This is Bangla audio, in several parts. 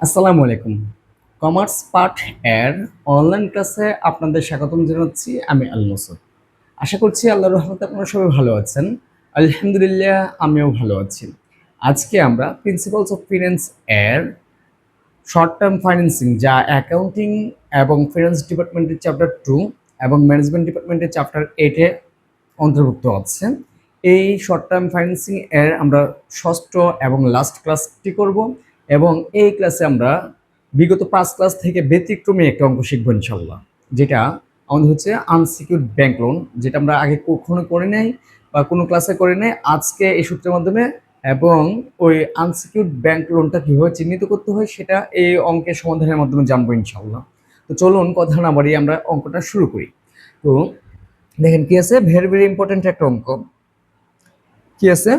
আসসালামু আলাইকুম। কমার্স পাঠ এর অনলাইন ক্লাসে আপনাদের স্বাগতম জানাচ্ছি আমি আল নসর। আশা করছি আল্লাহর রহমতে আপনারা সবাই ভালো আছেন। আলহামদুলিল্লাহ আমিও ভালো আছি। আজকে আমরা প্রিন্সিপালস অফ ফিন্যান্স এর শর্ট টার্ম ফাইন্যান্সিং যা অ্যাকাউন্টিং এবং ফিন্যান্স ডিপার্টমেন্টের চ্যাপ্টার 2 এবং ম্যানেজমেন্ট ডিপার্টমেন্টের চ্যাপ্টার 8 এ অন্তর্ভুক্ত আছে। এই শর্ট টার্ম ফাইন্যান্সিং এর আমরা ষষ্ঠ এবং লাস্ট ক্লাসটি করব এবং এই ক্লাসে আমরা বিগত 5 ক্লাস থেকে ব্যতিক্রমী একটা অঙ্ক শিখব ইনশাআল্লাহ। যেটা আমাদের হচ্ছে আনসিকিউরড ব্যাংক লোন, যেটা আমরা আগে কখনো করে নাই বা কোনো ক্লাসে করে নাই। আজকে এই সূত্রের মাধ্যমে এবং ওই আনসিকিউরড ব্যাংক লোনটা কীভাবে চিহ্নিত করতে হয় সেটা এই অঙ্কের সমাধানের মাধ্যমে জানবো ইনশাআল্লাহ। তো চলুন কথা না বাড়িয়ে আমরা অঙ্কটা শুরু করি। তো দেখেন কি আছে, ভেরি ভেরি ইম্পর্টেন্ট একটা অঙ্ক। কি আছে,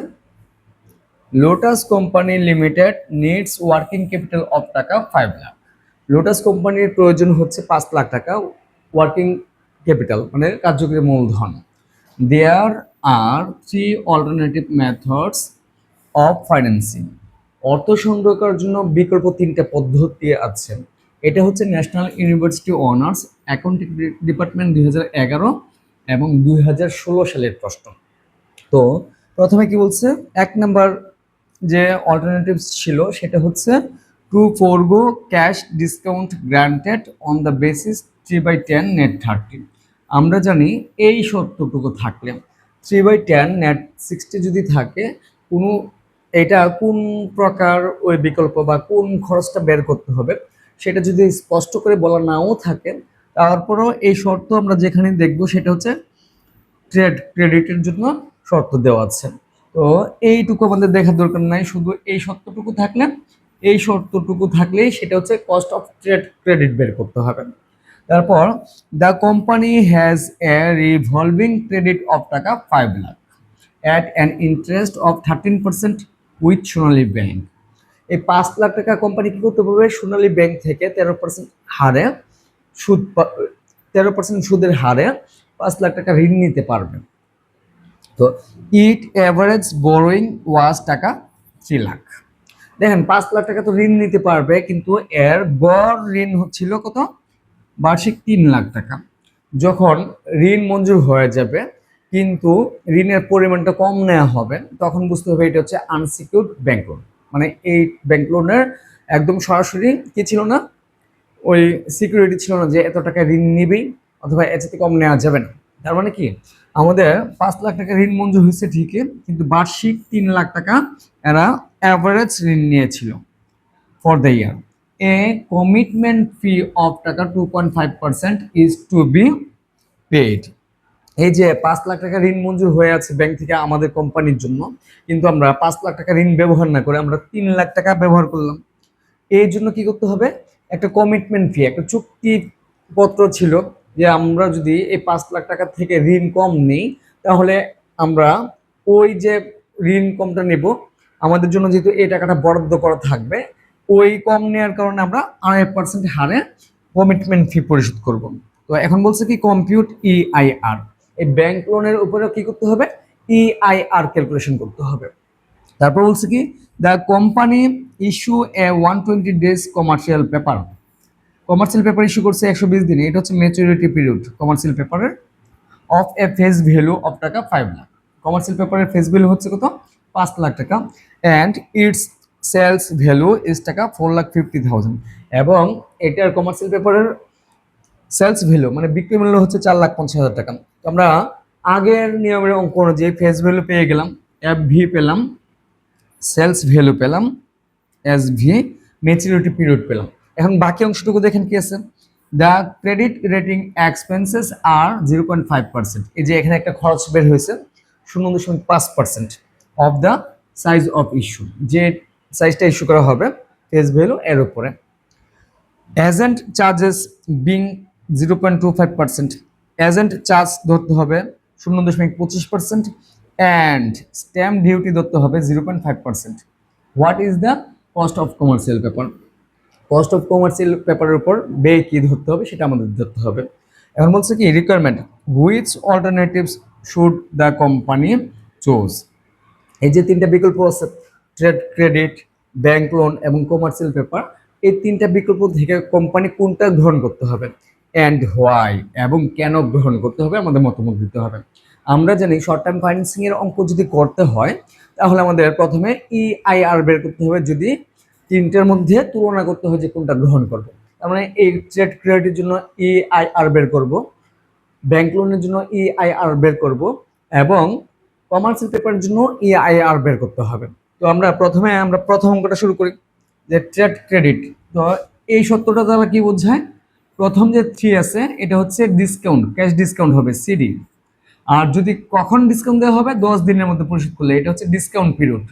lotus company limited needs working capital of টাকা 5 লাখ। লোটাস কোম্পানির প্রয়োজন হচ্ছে 5 লাখ টাকা ওয়ার্কিং ক্যাপিটাল মানে কার্যকরী মূলধন। দেয়ার are 3 alternative methods of financing. অর্থ সংগ্রহ করার জন্য বিকল্প 3টা পদ্ধতি আছে। এটা হচ্ছে national university honours accounting department 2011 এবং 2016 সালের প্রশ্ন। তো প্রথমে কি বলছে, 1 নাম্বার যে অল্টারনেটিভস ছিল সেটা হচ্ছে to forgo cash discount granted on the basis 3/10 net 30। আমরা জানি এই শর্তটুকু থাকলে 3/10 নেট 60 যদি থাকে, কোনো এটা কোন প্রকার ওই বিকল্প বা কোন খরচটা বের করতে হবে সেটা যদি স্পষ্ট করে বলা নাও থাকে, তারপরেও এই শর্ত আমরা যেখানে দেখব সেটা হচ্ছে ট্রেড ক্রেডিটের জন্য শর্ত দেওয়া আছে। তো এইটুকু আমাদের দেখার দরকার নাই, শুধু এই শর্তটুকু থাকলেই সেটা হচ্ছে কস্ট অফ ট্রেড ক্রেডিট বের করতে হবে। তারপর the company has a revolving credit of টাকা 5 lakh at an interest of 13% with Sonali bank. এই 5 লাখ টাকা কোম্পানি কি করতে পারবে, সোনালী ব্যাংক থেকে 13% হারে সুদ 13% সুদের হারে 5 লাখ টাকা ঋণ নিতে পারবে। তো ইট অ্যাভারেজ বোরোয়িং ওয়াজ টাকা 3 লাখ। দেখেন 5 লাখ টাকা তো ঋণ নিতে পারবে, কিন্তু এর গড় ঋণ হচ্ছিল কত, বার্ষিক 3 লাখ টাকা। যখন ঋণ মঞ্জুর হয়ে যাবে কিন্তু ঋণের পরিমাণটা কম নেওয়া হবে, তখন বুঝতে হবে এটা হচ্ছে আনসিকিউরড ব্যাংক লোন। মানে এই ব্যাংক লোনের একদম সরাসরি কি ছিল না, ওই সিকিউরিটি ছিল না যে এত টাকা ঋণ নিবেই অথবা এর থেকে কম নেওয়া যাবে না। তার মানে কি, আমাদের 5 লাখ টাকা ঋণ মঞ্জুর হয়েছে ঠিকই, কিন্তু বার্ষিক 3 লাখ টাকা এরা অ্যাভারেজ ঋণ নিয়েছিল for the year. A commitment fee of টাকা 2.5% ইজ টু বি পেড। এই যে 5 লাখ টাকা ঋণ মঞ্জুর হয়ে আছে ব্যাংক থেকে আমাদের কোম্পানির জন্য, কিন্তু আমরা 5 লাখ টাকা ঋণ ব্যবহার না করে আমরা 3 লাখ টাকা ব্যবহার করলাম। এই জন্য কি করতে হবে, একটা কমিটমেন্ট ফি, একটা চুক্তিপত্র ছিল যে আমরা যদি এই 5 লাখ টাকা থেকে ঋণ কম নিই তাহলে আমরা ওই যে ঋণ কমটা নেব, আমাদের জন্য যেহেতু এই টাকাটা বরাদ্দ করা থাকবে, ওই কম নেওয়ার কারণে আমরা 2.5% হারে কমিটমেন্ট ফি পরিশোধ করব। তো এখন বলছে কি কম্পিউট ইআইআর, এই ব্যাংক লোনের উপরেও কি করতে হবে, ইআইআর ক্যালকুলেশন করতে হবে। তারপর বলছে কি, the company issue a 120 days commercial paper. Commercial paper issue করছে 120 দিনে, এটা হচ্ছে ম্যাচুরিটি পিরিয়ড কমার্শিয়াল পেপারের। Of a face value of টাকা 5 লাখ। কমার্শিয়াল পেপারের ফেস ভ্যালু হচ্ছে কত, 5 লাখ টাকা। And its sales value is taka 4,50,000। এবং এটার কমার্শিয়াল পেপারের সেলস ভ্যালু মানে বিক্রি মূল্য হচ্ছে 4,50,000 টাকা। তো আমরা আগের নিয়মের অঙ্ক অনুযায়ী ফেস ভ্যালু পেয়ে গেলাম, এফ ভি পেলাম, সেলস ভ্যালু পেলাম, এস ভি, ম্যাচুরিটি পিরিয়ড পেলাম। এখন বাকি অংশটুকু দেখেন কি আছে, দ্য ক্রেডিট রেটিং এক্সপেন্সেস আর 0.5%। এই যে এখানে একটা খরচ বের হয়েছে 0.5% of the size of issue, যে সাইজটা ইস্যু করা হবে ফেস ভ্যালু এর উপরে। Agent charges being 0.25%, agent charge ধরতে হবে 0.25%, অ্যান্ড স্ট্যাম্প ডিউটি ধরতে হবে 0.5%। What is the cost of commercial paper, cost of commercial পেপারের উপর ব্যয় কী ধরতে হবে সেটা আমাদের ধরতে হবে। এখন বলছে কি requirement, which alternatives should the company choose. এই যে 3টা বিকল্প আছে, ট্রেড ক্রেডিট, ব্যাংক লোন এবং কমার্শিয়াল পেপার, এই তিনটা বিকল্প থেকে কোম্পানি কোনটা গ্রহণ করতে হবে, অ্যান্ড হোয়াই, এবং কেন গ্রহণ করতে হবে আমাদের মতামত দিতে হবে। আমরা জানি শর্ট টার্ম ফাইন্যান্সিং এর অঙ্ক যদি করতে হয় তাহলে আমাদের প্রথমে ইআইআর বের করতে হবে, যদি তিনটার মধ্যে তুলনা করতে হয় যে কোনটা গ্রহণ করবে। তার মানে এই ট্রেড ক্রেডিটের জন্য ইআইআর বের করব, ব্যাংক লোনের জন্য ইআইআর বের করব, এবং কমার্শিয়াল পেপারের জন্য ইআইআর বের করতে হবে। তো আমরা প্রথম অঙ্কটা শুরু করি, যে ট্রেড ক্রেডিট। তো এই সত্যটা দ্বারা কি বোঝায়, প্রথম যে 3 আছে এটা হচ্ছে ডিসকাউন্ট, ক্যাশ ডিসকাউন্ট হবে সিডি। আর যদি কখন ডিসকাউন্ট দেওয়া হবে, 10 দিনের মধ্যে পরিশোধ করলে এটা হচ্ছে ডিসকাউন্ট পিরিয়ড।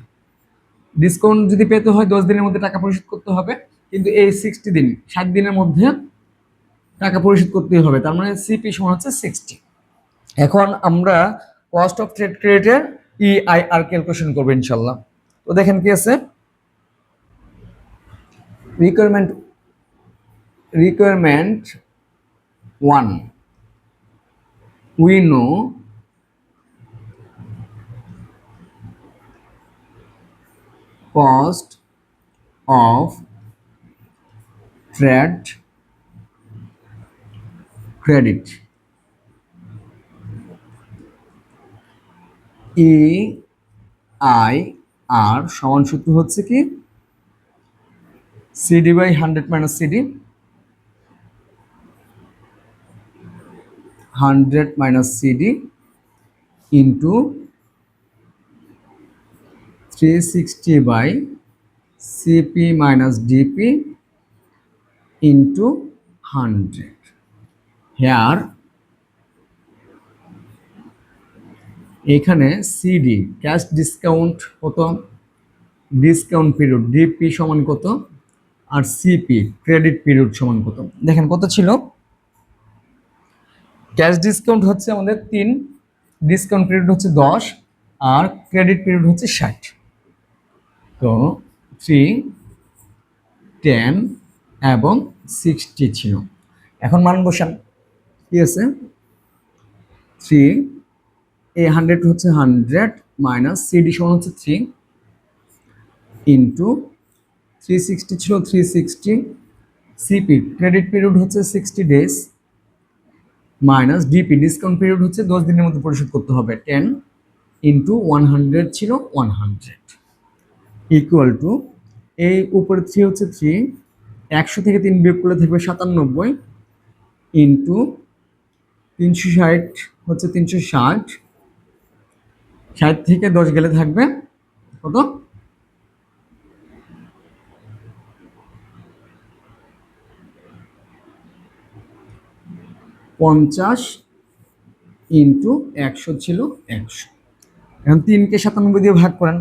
ডিসকাউন্ট যদি পেতে হয় 10 দিনের মধ্যে টাকা পরিশোধ করতে হবে, কিন্তু এই 60 দিন 60 দিনের মধ্যে টাকা পরিশোধ করতেই হবে, তার মানে সিপি সমান হচ্ছে 60। এখন আমরা কস্ট অফ ট্রেড ক্রেডিটের ইআইআর ক্যালকুলেশন করবো ইনশাল্লাহ। তো দেখেন কি আছে, requirement 1, we know cost of trade credit, EIR সমান সূত্র হচ্ছে কি CD by 100 minus CD, 100 minus CD into 360 by CP minus DP into 100। Here এখানে সিডি ক্যাশ ডিসকাউন্ট কত, ডিসকাউন্ট পিরিয়ড ডিপি সমান কত, আর সিপি ক্রেডিট পিরিয়ড সমান কত। দেখেন কত ছিল, ক্যাশ ডিসকাউন্ট হচ্ছে আমাদের 3, ডিসকাউন্ট পিরিয়ড হচ্ছে 10, আর ক্রেডিট পিরিয়ড হচ্ছে 60। তো 3, 10 এবং 60 ছিল। এখন মান বসান, কি আছে 3, এই 100 হচ্ছে 100 মাইনাস সিডি সমান হচ্ছে 3 ইন্টু 360 ছিল 360, সিপি ক্রেডিট পিরিয়ড হচ্ছে 60 days minus DP discount period হচ্ছে 10 দিনের মধ্যে পরিশোধ করতে হবে, 10 ইন্টু 100 ছিল 100 ইকুয়াল টু, এই উপরে 3 হচ্ছে 3, 100 থেকে 3 বিয়োগ করলে থাকবে 97 ইন্টু 360 হচ্ছে 360, 60 থেকে 10 গেলে থাকবে কত, 50 ইন্টু 100 ছিল 100। এখন 3কে 97 দিয়ে ভাগ করেন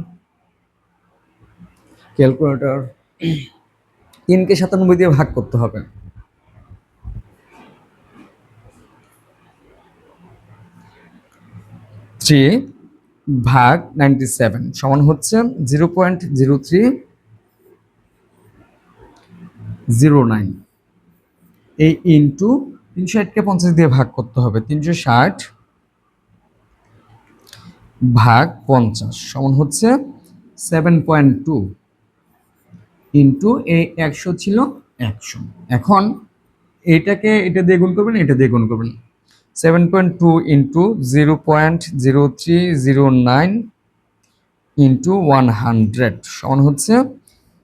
ক্যালকুলেটর, 3কে 97 দিয়ে ভাগ করতে হবে। 3 ভাগ 97 সমান হচ্ছে 0.0309। এই ইন্টু 360কে 50 দিয়ে ভাগ করতে হবে, 360 ভাগ 50 সমান হচ্ছে 7.2 ইন্টু এই 100 ছিল 100। এখন এটা দিয়ে গুণ করবেন, এটা দিয়ে গুণ করবেন, 7.2 ইন্টু 0.0309 ইন্টু 100 সমান হচ্ছে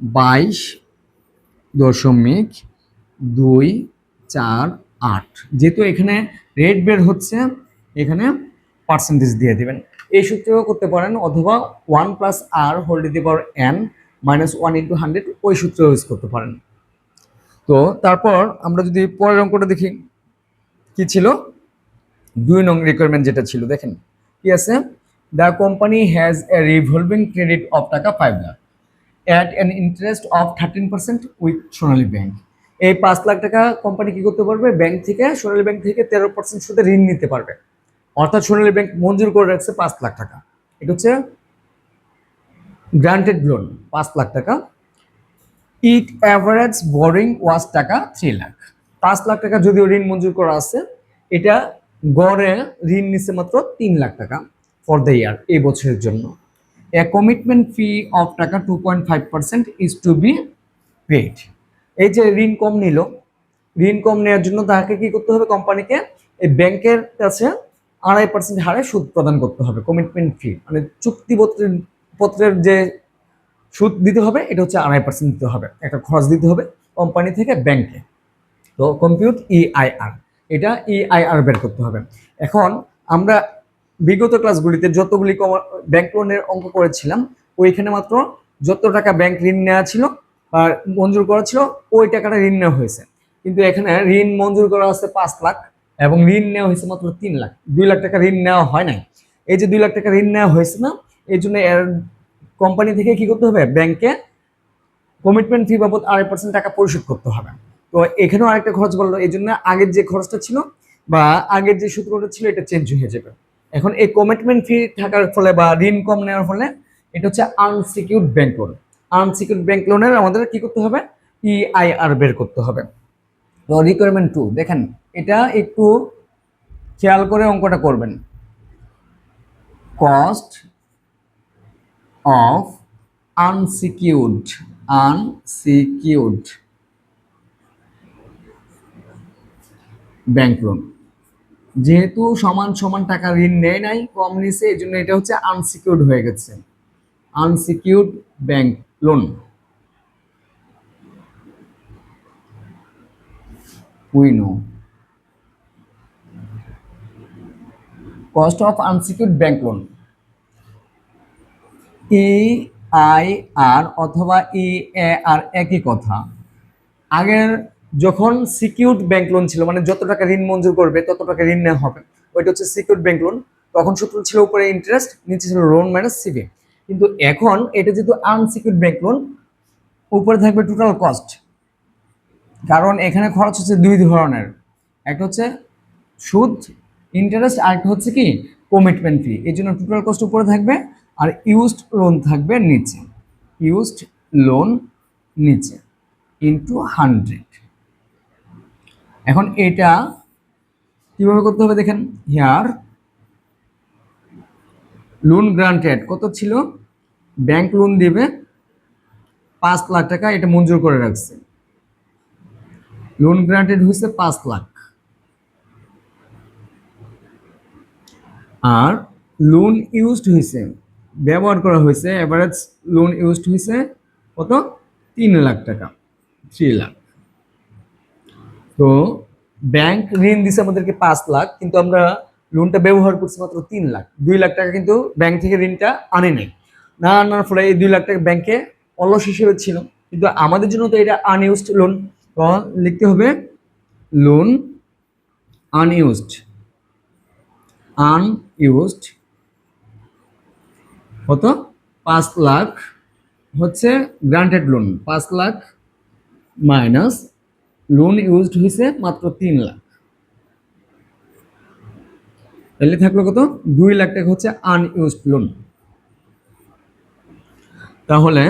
22.248। যেহেতু এখানে রেট বের হচ্ছে, এখানে পার্সেন্টেজ দিয়ে দিবেন। এই সূত্রেও করতে পারেন, অথবা 1 plus r whole to the power n minus 1 into 100 ওই সূত্র ইউজ করতে পারেন। তো তারপর আমরা যদি পরের অঙ্কটা দেখি, কি ছিল 2 নং রিকোয়ারমেন্ট যেটা ছিল, দেখেন কি আছে, the company has a revolving credit of টাকা 5 lakh at an interest of 13% with Sonali bank. এই 5 লাখ টাকা কোম্পানি কি করতে পারবে, ব্যাংক থেকে, সোনালী ব্যাংক থেকে 13% সুদে ঋণ নিতে পারবে। অর্থাৎ সোনালী ব্যাংক মঞ্জুর করে রাখছে 5 লাখ টাকা, এটা হচ্ছে গ্রান্টেড লোন 5 লাখ টাকা। ইট অ্যাভারেজ বোরিং ওয়াজ টাকা 3 লাখ। 5 লাখ টাকা যদিও ঋণ মঞ্জুর করা আছে, এটা গড়ে ঋণ নিচ্ছে মাত্র 3 লাখ টাকা ফর দ্য ইয়ার, এই বছরের জন্য। এ কমিটমেন্ট ফি অফ টাকা 2.5% ইজ টু বি পেড। এই যে ঋণ কম নিল, ঋণ কম নেওয়ার জন্য তাকে কি করতে হবে, কোম্পানিকে এই ব্যাংকের কাছে 2.5% হারে সুদ প্রদান করতে হবে, কমিটমেন্ট ফি, মানে চুক্তিপত্রের পত্রের যে সুদ দিতে হবে এটা হচ্ছে 2.5% দিতে হবে, একটা খরচ দিতে হবে কোম্পানি থেকে ব্যাংকে। তো কম্পিউট ইআইআর, এটা ইআইআর বের করতে হবে। এখন আমরা বিগত ক্লাসগুলিতে যতগুলি ব্যাংক লোনের অঙ্ক করেছিলাম, ওইখানে মাত্র যত টাকা ব্যাংক ঋণ নেওয়া ছিল বা মঞ্জুর করা ছিল ওই টাকাটা ঋণ নেওয়া হয়েছে, কিন্তু এখানে ঋণ মঞ্জুর করা হচ্ছে 5 লাখ এবং ঋণ নেওয়া হয়েছে মাত্র 3 লাখ, 2 লাখ টাকা ঋণ নেওয়া হয় নাই। এই যে 2 লাখ টাকা ঋণ নেওয়া হয়েছে না, এই জন্য এর কোম্পানি থেকে কি করতে হবে, ব্যাংকে কমিটমেন্ট ফি বাবদ 2.5% টাকা পরিশোধ করতে হবে। তো এখানেও আরেকটা খরচ বললো, এই জন্য আগের যে খরচটা ছিল বা আগের যে সূত্রটা ছিল এটা চেঞ্জ হয়ে যাবে। এখন এই কমিটমেন্ট ফি থাকার ফলে বা ঋণ কম নেওয়ার ফলে এটা হচ্ছে unsecured bank loan. Unsecured bank লোনের আমাদের কি করতে হবে, ইআইআর বের করতে হবে। তো রিকোয়ারমেন্ট 2 দেখেন, এটা একটু খেয়াল করে অঙ্কটা করবেন। Cost of unsecured bank loan, যেহেতু সমান সমান টাকা ঋণ নেয় নাই, কম নিছে, এই জন্য এটা হচ্ছে আনসিকিউরড হয়ে গেছে, unsecured bank loan. We know cost of unsecured bank loan, EIR অথবা ইএআর একই কথা। আগের যখন সিকিউরড ব্যাংক লোন ছিল, মানে যত টাকা ঋণ মঞ্জুর করবে তত টাকা ঋণ নেওয়া হবে, ওইটা হচ্ছে সিকিউরড ব্যাংক লোন। তখন সূত্র ছিল উপরে ইন্টারেস্ট, নিচে ছিল লোন মাইনাস সিবি। কিন্তু এখন এটা যেহেতু আনসিকিউরড ব্যাংক লোন, উপরে থাকবে টোটাল কস্ট, কারণ এখানে খরচ হচ্ছে দুই ধরনের, একটা হচ্ছে সুদ ইন্টারেস্ট, আর একটা হচ্ছে কি কমিটমেন্ট ফি। এই জন্য টোটাল কস্ট উপরে থাকবে আর ইউজড লোন থাকবে নিচে, ইউজড লোন নিচে ইন্টু 100। এখন এটা কিভাবে করতে হবে দেখেন, হিয়ার লোন গ্রান্টেড কত ছিল, ব্যাংক লোন দিবে 5 লাখ টাকা, এটা মঞ্জুর করে রাখছে, লোন গ্রান্টেড হয়েছে 5 লাখ, আর লোন ইউজড হয়েছে, ব্যবহার করা হয়েছে, এভারেজ লোন ইউজড হয়েছে কত, 3 লাখ টাকা, 3 লাখ। তো ব্যাংক ঋণ দিছে আমাদেরকে 5 লাখ, কিন্তু আমরা লোনটা ব্যবহার করছি মাত্র 3 লাখ, 2 লাখ টাকা কিন্তু ব্যাংক থেকে ঋণটা আনে নাই। না আনার ফলে এই 2 লাখ টাকা ব্যাংকে অলস হিসেবে ছিল, কিন্তু আমাদের জন্য তো এটা আনইউজড লোন। তো লিখতে হবে লোন আনইউজড, আনইউজড কত, 5 লাখ হচ্ছে granted loan, 5 lakh minus loan used হয়েছে মাত্র 3 লাখ, তাহলে থাকলো কত, 2 লাখ টাকা হচ্ছে আনইউজড লোন। তাহলে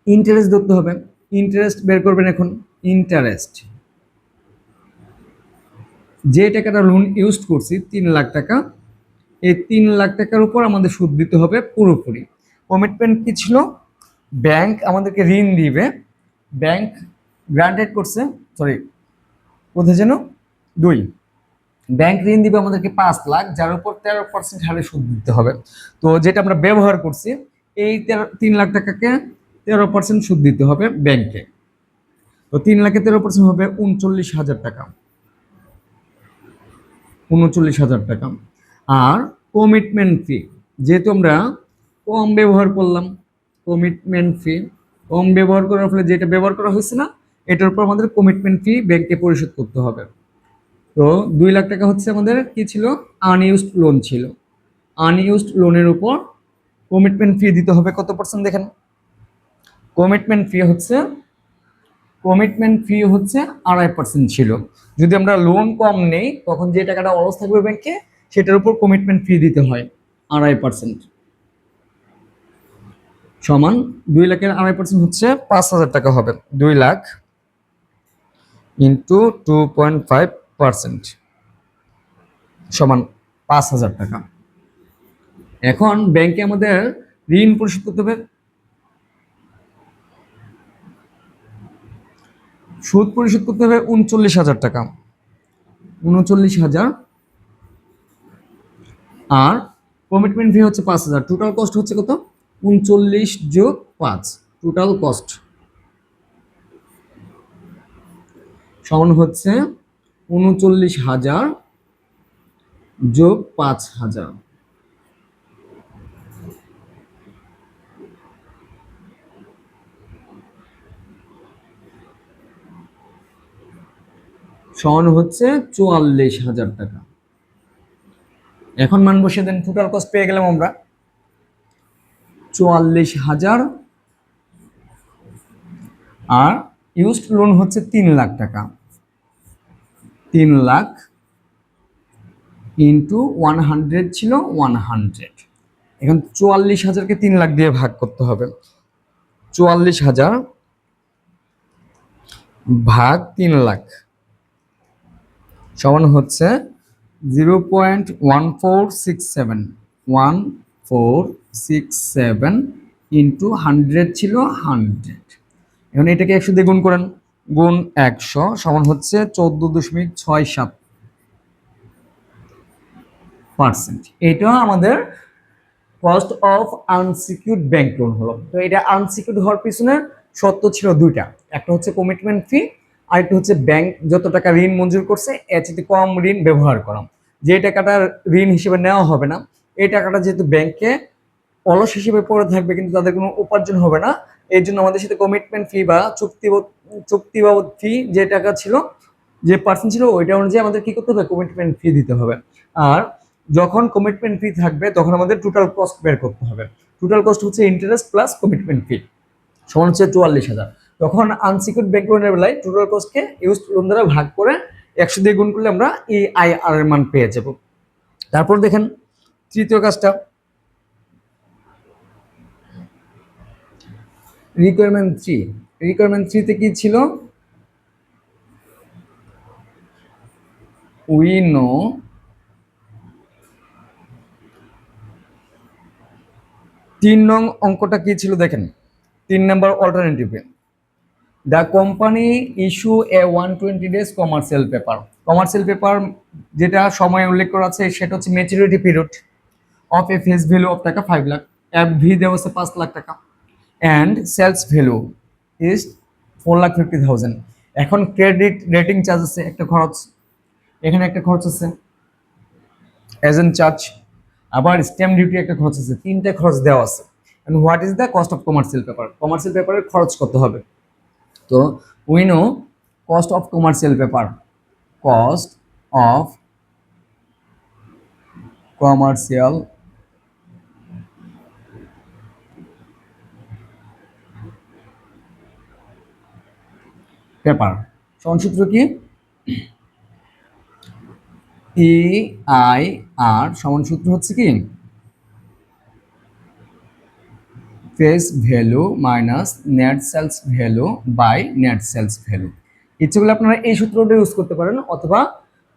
ইন্টারেস্ট ধরতে হবে, ইন্টারেস্ট বের করবেন এখন। ইন্টারেস্ট, যে টাকাটা লোন ইউজ করছি 3 লাখ টাকা, এই 3 লাখ টাকার উপর আমাদের সুদ দিতে হবে পুরোপুরি। কমিটমেন্ট কি ছিল, ব্যাংক আমাদেরকে ঋণ দিবে, ব্যাংক গ্রান্টেড করছে, সরি কোথায় যেন 2, ব্যাংক ঋণ দিবে আমাদেরকে 5 লাখ, যার উপর 13% হারে সুদ দিতে হবে। তো যেটা আমরা ব্যবহার করছি, এই 3 লাখ টাকাকে 13% সুদ দিতে হবে ব্যাংকে। তো 3 লাখে 13% হবে 39,000 টাকা, 39,000 টাকা। আর কমিটমেন্ট ফি, যেহেতু আমরা কম ব্যবহার করলাম, কমিটমেন্ট ফি কম ব্যবহার করার ফলে যেটা ব্যবহার করা হয়েছে না, এটার উপর আমাদের কমিটমেন্ট ফি ব্যাংকে পরিশোধ করতে হবে। তো 2 লাখ টাকা হচ্ছে আমাদের কি ছিল, আনইউজড লোন ছিল, আনইউজড লোনের উপর কমিটমেন্ট ফি দিতে হবে কত পার্সেন্ট দেখেন, কমিটমেন্ট ফি হচ্ছে 2.5% ছিল। যদি আমরা লোন কম নেই তখন যে টাকাটা অলস থাকবে ব্যাংকে সেটার উপর কমিটমেন্ট ফি দিতে হয় 2.5%, সমান 2 লাখের 2.5% হচ্ছে 5,000 টাকা হবে, 2 লাখ ইন্টু 2.5% সমান 5,000 টাকা। এখন ব্যাংকে আমাদের ঋণ পরিশোধ করতে হবে সুদ পরিশোধ করতে হবে 39,000 টাকা, 39,000। আর কমিটমেন্ট ফি হচ্ছে 5,000। টোটাল কস্ট হচ্ছে কত? 39 যোগ 5, টোটাল কস্ট সমান হচ্ছে 39,000 যোগ 5,000, সমান হচ্ছে 44,000 টাকা। এখন মান বসিয়ে দেন, টোটাল কস্ট পেয়ে গেলাম আমরা 44,000। আর ইউজড লোন হচ্ছে 3 লাখ টাকা, 3 লাখ ইন্টু 100 ছিল 100। এখন 44,000কে 3 লাখ দিয়ে ভাগ করতে হবে। 44,000 ভাগ 3 লাখ সমান হচ্ছে 0.1467, 1467 ইন্টু 100 ছিল 100। এখন এটাকে 100 দিয়ে গুণ করেন, গুণ 100 সমান হচ্ছে 14.67%। এটা আমাদের cost of unsecured bank loan হলো। তো এটা আনসিকিউরড হওয়ার পিছনে শর্ত ছিল দুইটা, একটা হচ্ছে কমিটমেন্ট ফি, আর একটা হচ্ছে ব্যাংক যত টাকা ঋণ মঞ্জুর করছে এর চেয়ে কম ঋণ ব্যবহার করা। যে টাকাটা ঋণ হিসেবে নেওয়া হবে না, এই টাকাটা যেহেতু ব্যাংকে অলস হিসেবে পড়ে থাকবে কিন্তু তাদের কোনো উপার্জন হবে না, এই জন্য আমাদের সাথে কমিটমেন্ট ফি বা চুক্তি বাবদ ফি যে টাকা ছিল, যে পার্সেন্ট ছিল, ওইটা অনুযায়ী আমাদের কি করতে হবে? কমিটমেন্ট ফি দিতে হবে। আর যখন কমিটমেন্ট ফি থাকবে তখন আমাদের টোটাল কস্ট বের করতে হবে। টোটাল কস্ট হচ্ছে ইন্টারেস্ট প্লাস কমিটমেন্ট ফি, সমান হচ্ছে 44,000। তখন আনসিকিউরড ব্যাংক লোনের বেলায় টোটাল কস্টকে ইউজড লোন দ্বারা ভাগ করে 100 দিয়ে গুণ করলে আমরা এই আইআর এর মান পেয়ে যাব। তারপর দেখেন তৃতীয় কাজটা, রিকোয়ারমেন্ট 3। রিকোয়ারমেন্ট 3 তে কি ছিল? উই নো 3 নং অঙ্কটা কি ছিল দেখেন, 3 নম্বর অল্টারনেটিভে the company issue a 120 days commercial paper. Commercial paper যেটা সময় উল্লেখ করা আছে সেটা হচ্ছে maturity period of a face value of টাকা 5 লাখ, এফ ভি দেওয়া হচ্ছে 5 লাখ টাকা, অ্যান্ড সেলস ভ্যালু ইজ 4,50,000। এখন ক্রেডিট রেটিং চার্জ আছে একটা খরচ, এখানে একটা খরচ আছে এজেন্ট চার্জ, আবার স্ট্যাম্প ডিউটি একটা খরচ আছে, 3টে খরচ দেওয়া আছে। And what is the cost of commercial paper? Commercial পেপারের খরচ কত হবে? তো we know cost of commercial paper, cost of commercial paper সমান সূত্র কি? ই আই আর সমান সূত্র হচ্ছে কি face value minus net sales value by net sales value. ইচ্ছে করলে আপনারা এই সূত্রটা ইউজ করতে পারেন, অথবা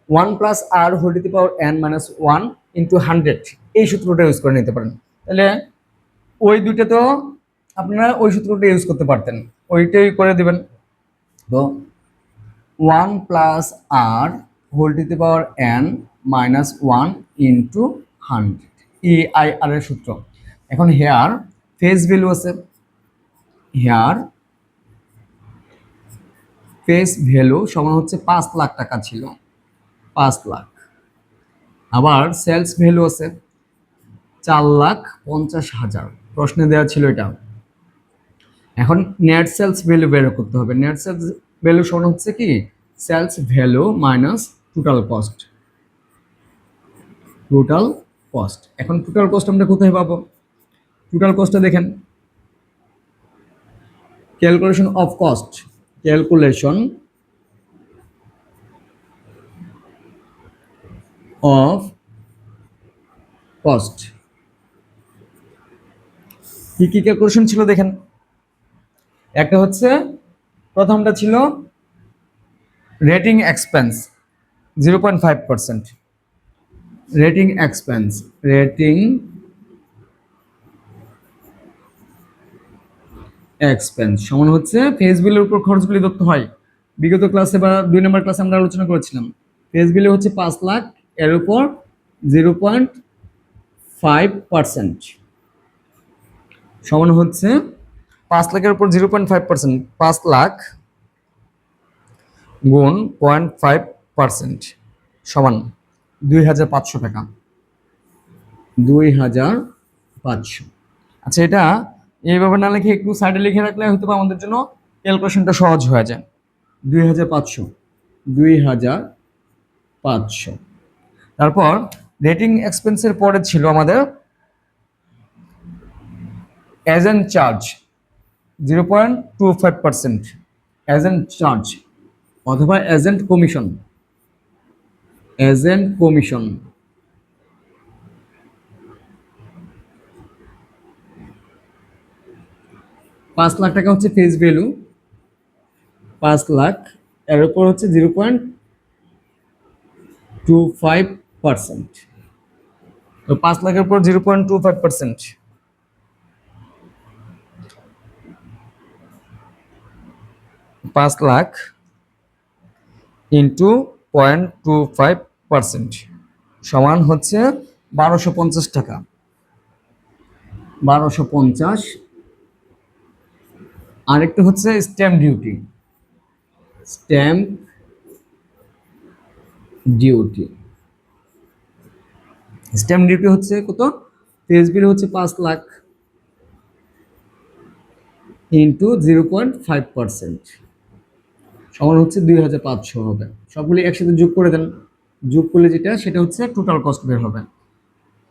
1+r⁻n−1 × 100 এই সূত্রটা ইউজ করে নিতে পারেন। তাহলে ওই দুইটা তো আপনারা ওই সূত্রটা ইউজ করতে পারতেন, ওইটাই করে দিবেন। তো 1+r⁻n−1 × 100 EIR এর সূত্র। এখন হেয়ার ফেস ভ্যালু আছে, হেয়ার ফেস ভ্যালু সমান হচ্ছে 5 লাখ টাকা ছিল, 5 লাখ। আবার সেলস ভ্যালু আছে 4,50,000, প্রশ্নে দেওয়া ছিল এটা। এখন নেট সেলস ভ্যালু বের করতে হবে। নেট সেলস ভ্যালু সমান হচ্ছে কি sales value minus total cost, total cost. এখন টোটাল কস্ট আমরা কোথায় পাবো? টোটাল কস্টটা দেখেন, calculation of cost, calculation of cost কি কি ক্যালকুলেশন ছিল দেখেন। একটা হচ্ছে প্রথমটা ছিল rating expense 0.5%, rating expense, rating expense সমান হচ্ছে ফেস বিলের উপর খরচগুলি ধরতে হয় বিগত ক্লাসে বা 2 নম্বর ক্লাসে আমরা আলোচনা করেছিলাম ফেস ভ্যালু হচ্ছে 5 লাখ, এর উপর 0.5% সমান হচ্ছে 5 লাখের উপর 0.5%, 5 লাখ গুণ 0.5% সমান 2,500 টাকা। 2,500। আচ্ছা, এটা এইভাবে না লিখে একটু সাইডে লিখে রাখলে হয়তো আমাদের জন্য ক্যালকুলেশনটা সহজ হয়ে যায়। 2,500, 2,500। তারপর রেটিং এক্সপেন্সের পরে ছিল আমাদের এজেন্ট চার্জ 0.25%, এজেন্ট চার্জ অথবা agent commission. Agent commission 5 lakh টাকা হচ্ছে ফেস ভ্যালু, 5 লাখ, এর উপর হচ্ছে 0.25%। তো 5 লাখের উপর 0.25%, 5 লাখ ইন্টু 0.25% সমান হচ্ছে 1,250 টাকা। 1,250। আরেকটা হচ্ছে stamp duty. Stamp duty, stamp duty হচ্ছে কত? ফেস বিল হচ্ছে 5 লাখ ইন্টু 0.5% সমান হচ্ছে 2,500 হবে। সবগুলি একসাথে যোগ করে দেন, যোগ করলে যেটা সেটা হচ্ছে টোটাল কস্ট বের হবে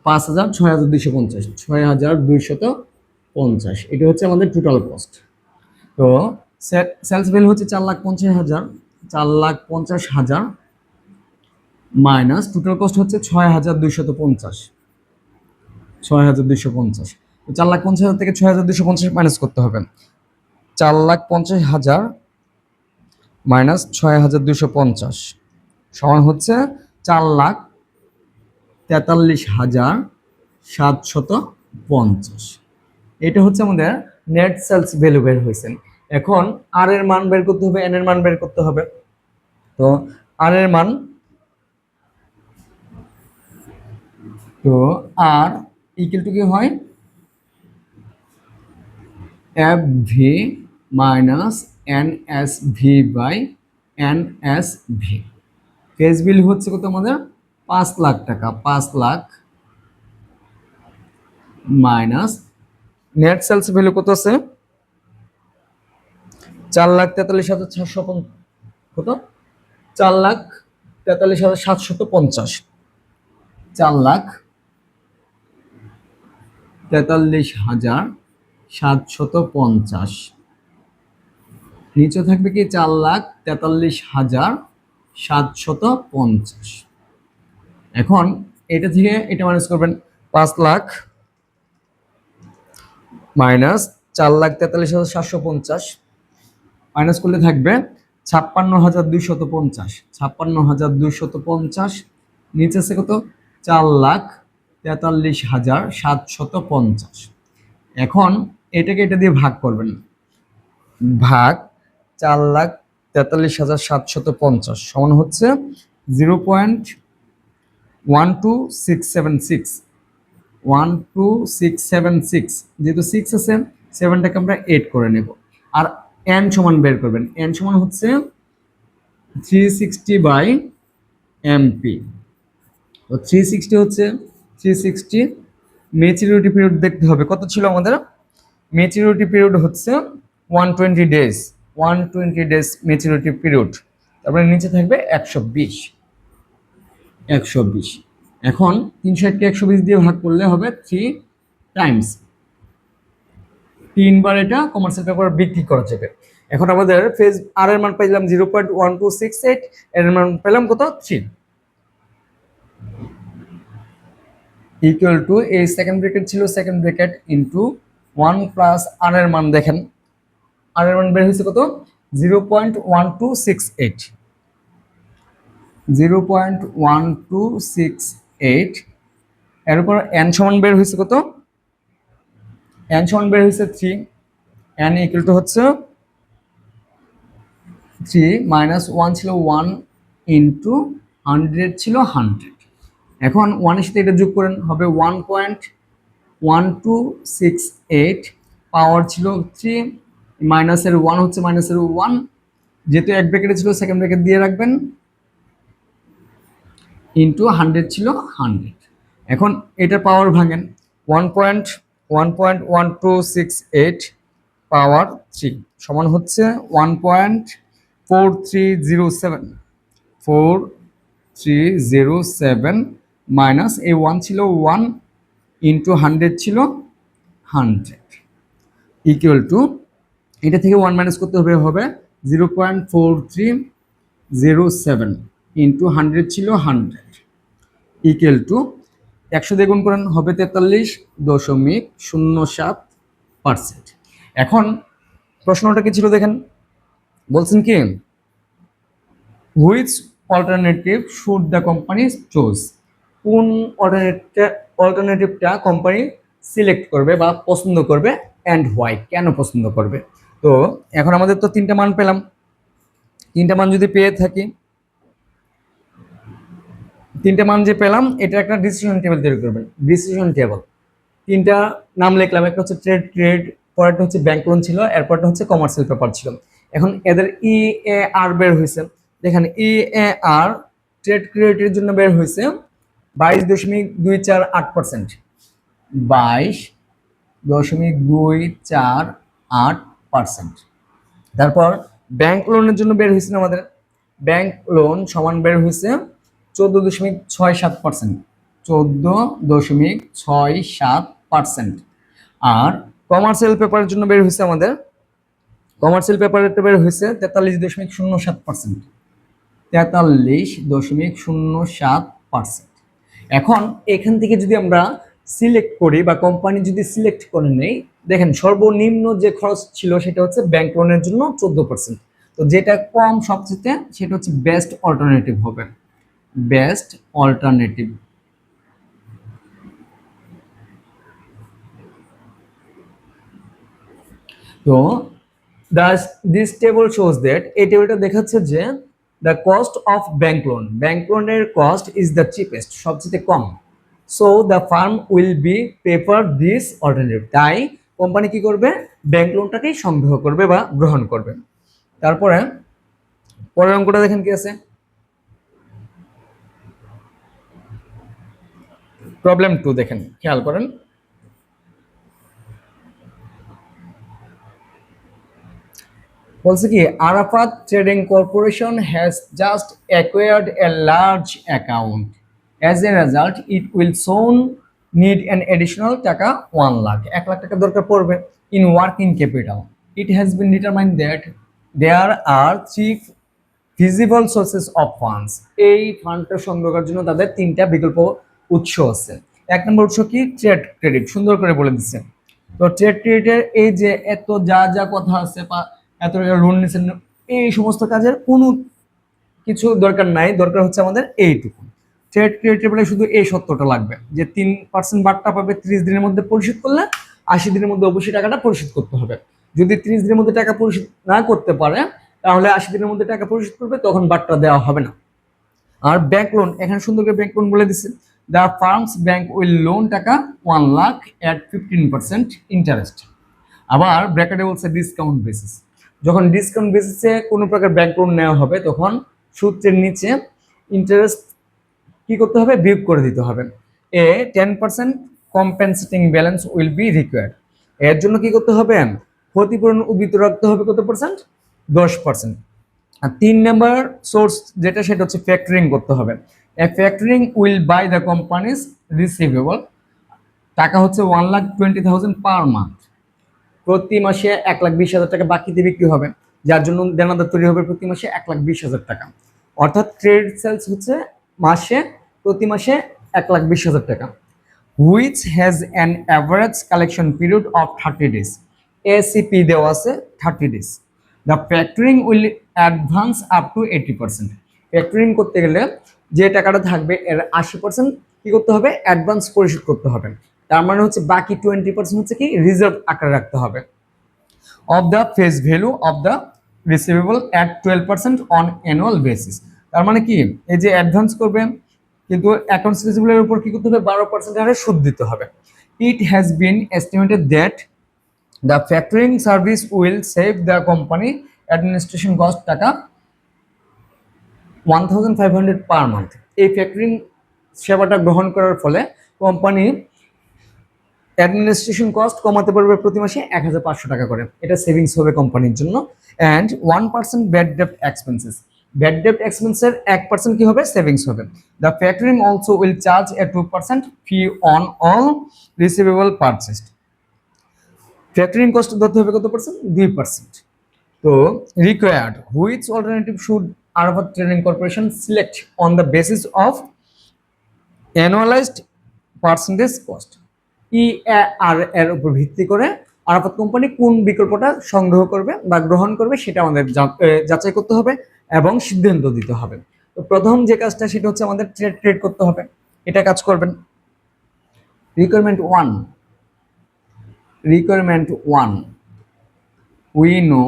5,000, 6,250, 6,250। এটা হচ্ছে আমাদের টোটাল কস্ট। তো সেলস ভ্যালু হচ্ছে 4,50,000, 4,50,000 মাইনাস টোটাল কস্ট হচ্ছে 6,250, 6,250। 4,50,000 থেকে 6,250 মাইনাস করতে হবে। 4,50,000 মাইনাস 6,250 সমান হচ্ছে 4,43,750। এটা হচ্ছে আমাদের নেট সেলস ভ্যালু বের হয়েছে। এখন আর এর মান বের করতে হবে, এন এর মান বের করতে হবে। তো আর এর মান, তো আর ইকুয়াল টু কি হয়? F V minus N S V by N S V. Face bill হচ্ছে কত আমাদের? 5 লাখ টাকা। 5 lakh minus net sales value কত আছে? 4,43,750 কত? 4,43,750। 4,43,750। নিচে থাকবে কি? 4,43,750। এখন এটা থেকে এটা মাইনাস করবেন। 5 লাখ মাইনাস 4,43,750 মাইনাস করলে থাকবে 56,250। 56,250 নিচে আছে কত? 4,43,750। এখন এটাকে এটা দিয়ে ভাগ করবেন, ভাগ 4,43,750 সমান হচ্ছে 0.12676। 12676, যেহেতু 6 আছে, 7টাকে আমরা 8 করে নেব। আর এন সমান বের করবেন। এন সমান হচ্ছে 360 বাই এমপি। তো 360 হচ্ছে 360। ম্যাচুরিটি পিরিয়ড দেখতে হবে কত ছিল আমাদের। ম্যাচুরিটি পিরিয়ড হচ্ছে 120 ডেজ। 120 days maturity period. তারপরে নিচে থাকবে 120। 120। এখন 360কে 120 দিয়ে ভাগ করলে হবে 3 টাইমস। 3বার এটা কমার্শিয়াল পেপার বিক্রি করা যাবে। এখন আমাদের ফেজ আর এর মান পাইলাম 0.1268, এর মান পেলাম কত? 3 ইকুয়াল টু, এই সেকেন্ড ব্র্যাকেট ছিল, সেকেন্ড ব্র্যাকেট ইনটু 1 প্লাস আর এর মান দেখেন, আর এর মান বের হয়েছে কত? 0.1268। 0.1268 এর উপর এন সমান বের হয়েছে কত? এন সমান বের হয়েছে 3। এন ইকুয়াল টু হচ্ছে 3 মাইনাস 1 ছিল 1 ইন্টু 100 ছিল 100। এখন 1 এর সাথে এটা যোগ করেন, হবে 1.1268, পাওয়ার ছিল 3, মাইনাসের 1 হচ্ছে মাইনাসের 1, যেহেতু এক ব্র্যাকেটে ছিল সেকেন্ড ব্র্যাকেট দিয়ে রাখবেন, ইন্টু 100 ছিল 100। এখন এটার পাওয়ার ভাঙেন, 1.1268 পাওয়ার 3 সমান হচ্ছে 1.4307, 4307 মাইনাস এই 1 ছিল 1 ইন্টু 100 ছিল 100 ইকুয়াল টু, এটা থেকে 1 মাইনাস করতে হবে, হবে 0.4307 ইন্টু 100 ছিল 100 ইকুয়াল টু 100 দিয়ে গুণ করেন, হবে 43.07%। এখন প্রশ্নটা কি ছিল দেখেন, বলছেন কি which alternative should the company choose, কোন অল্টারনেটিভটা কোম্পানি সিলেক্ট করবে বা পছন্দ করবে, অ্যান্ড হোয়াই, কেন পছন্দ করবে। তো এখন আমাদের তো তিনটা মান পেলাম, তিনটা মান যদি পেয়ে থাকি, তিনটা মান যে পেলাম এটা একটা ডিসিশন টেবিল তৈরি করবেন। ডিসিশন টেবিল তিনটা নাম লিখলাম, একটা হচ্ছে ট্রেড, পরেরটা হচ্ছে ব্যাংক লোন ছিল, এরপরটা হচ্ছে কমার্শিয়াল পেপার ছিল। এখন এদের EAR বের হয়েছে, দেখেন EAR ট্রেড ক্রেডিটের জন্য বের হয়েছে 22.248%, 22.248%। তারপর ব্যাংক লোনের জন্য বের হয়েছে আমাদের, ব্যাংক লোন সমান বের হয়েছে 14.67%, 14.67%। আর কমার্শিয়াল পেপারের জন্য বের হয়েছে আমাদের, কমার্শিয়াল পেপারেরটা বের হয়েছে 43.07%, 43.07%। এখন এখান থেকে যদি আমরা সিলেক্ট করি বা কোম্পানি যদি সিলেক্ট করে নেই, দেখেন সর্বনিম্ন যে খরচ ছিল সেটা হচ্ছে ব্যাংক লোনের জন্য 14%। তো যেটা কম সবচেয়ে সেটা হচ্ছে বেস্ট অল্টারনেটিভ হবে, বেস্ট অল্টারনেটিভ। তো দিস টেবল শোজ দ্যাট, এই টেবিলটা দেখাচ্ছে যে the cost of bank loan, bank লোনের কস্ট ইজ দ্য চিপেস্ট, সবচেয়ে কম। So the firm will be prefer this alternative, তাই কোম্পানি কি করবে, ব্যাংক লোনটাকেই সংগ্রহ করবে বা গ্রহণ করবে। তারপরে পরের অঙ্কটা দেখেন কি আছে, প্রবলেম 2 দেখেন, খেয়াল করেন। বলছে কি Arafat trading corporation has just acquired a large account, as a result it will soon need an additional taka 1 লাখ, 1 লাখ টাকা দরকার পড়বে in working capital. It has been determined that there are 3 feasible sources of funds, এই ফান্ডটা সংগ্রহ করার জন্য তাদের 3টা বিকল্প উৎস আছে। 1 নম্বর উৎস কি, ট্রেড ক্রেডিট, সুন্দর করে বলে দিচ্ছে। তো ট্রেড ক্রেডিটের এই যে এত যা যা কথা আছে বা এত টাকা লোন নিচ্ছেন, এই সমস্ত কাজের কোনো কিছু দরকার নাই, দরকার হচ্ছে আমাদের এইটুকু। ট্রেড ক্রেডিটের বেলায় শুধু এই সত্যটা লাগবে যে 3% বার্তা পাবে 30 দিনের মধ্যে পরিশোধ করলে, 80 দিনের মধ্যে অবশ্যই টাকাটা পরিশোধ করতে হবে। যদি 30 দিনের মধ্যে টাকা পরিশোধ না করতে পারে তাহলে 80 দিনের মধ্যে টাকা পরিশোধ করবে, তখন বার্তা দেওয়া হবে না। আর ব্যাংক লোন, এখানে সুন্দর করে ব্যাংক লোন বলে দিচ্ছে, the firm's bank will loan taka 1 lakh at 15% interest. আবার ব্র্যাকেটে বলছে ডিসকাউন্ট বেসিস, যখন ডিসকাউন্ট বেসিসে কোনো প্রকার ব্যাংক লোন নেওয়া হবে তখন সূত্রের নিচে ইন্টারেস্ট কি করতে হবে, বিয়োগ করে দিতে হবে। 10% compensating balance will be required, এর জন্য কি করতে হবে, ক্ষতিপূরণ উদ্বৃত্ত রাখতে হবে কত পার্সেন্ট, 10%। আর 3 নাম্বার সোর্স যেটা সেটা হচ্ছে ফ্যাক্টরিং করতে হবে। A factoring will buy the company's receivable, টাকা হচ্ছে 1,20,000 পার মান্থ, প্রতি মাসে 1,20,000 টাকা বাকিতে বিক্রি হবে, যার জন্য দেনাদার তৈরি হবে প্রতি মাসে 1,20,000 টাকা। অর্থাৎ ট্রেড সেলস হচ্ছে মাসে, প্রতি মাসে 1,20,000 টাকা। Which has an average collection period of 30 days, ACP দেওয়া আছে 30 days. The factoring will advance up to 80%, factoring করতে গেলে যে টাকাটা থাকবে এর 80% কি করতে হবে, অ্যাডভান্স পরিশোধ করতে হবে। তার মানে হচ্ছে বাকি 20% হচ্ছে কি রিজার্ভ আকারে রাখতে হবে। Of the face value of the receivable at 12% on annual basis. তার মানে কি, এই যে অ্যাডভান্স করবে কিন্তু অ্যাকাউন্টস রিসিভেবলের উপর কি করতে হবে, 12% হারে সুদ দিতে হবে। ইট has bin estimated that the factoring service will save the company administration cost টাকা 1500 পার মান্থ। এই ফ্যাক্টরিং সেবাটা গ্রহণ করার ফলে কোম্পানি অ্যাডমিনিস্ট্রেশন কস্ট কমাতে পারবে প্রতি মাসে 1500 টাকা করে। এটা সেভিংস হবে কোম্পানির জন্য। অ্যান্ড 1% ব্যাড ডেপ্ট এক্সপেন্সেস, ব্যাড ডেপ্ট এক্সপেন্সের 1% কি হবে, সেভিংস হবে। The factoring also will charge a 2% fee on all receivable purchased. Factoring cost ধরতে হবে কত পার্সেন্ট, 2%। তো required which alternative should Arafat trading corporation select on the basis of annualised percentage cost. EAR এর উপর ভিত্তি করে আরাফাত কোম্পানি কোন বিকল্পটা সংগ্রহ করবে বা গ্রহণ করবে সেটা আমাদের যাচাই করতে হবে এবং সিদ্ধান্ত দিতে হবে। তো প্রথম যে কাজটা সেটা হচ্ছে আমাদের ট্রেড করতে হবে। এটা কাজ করবেন। Requirement one, we know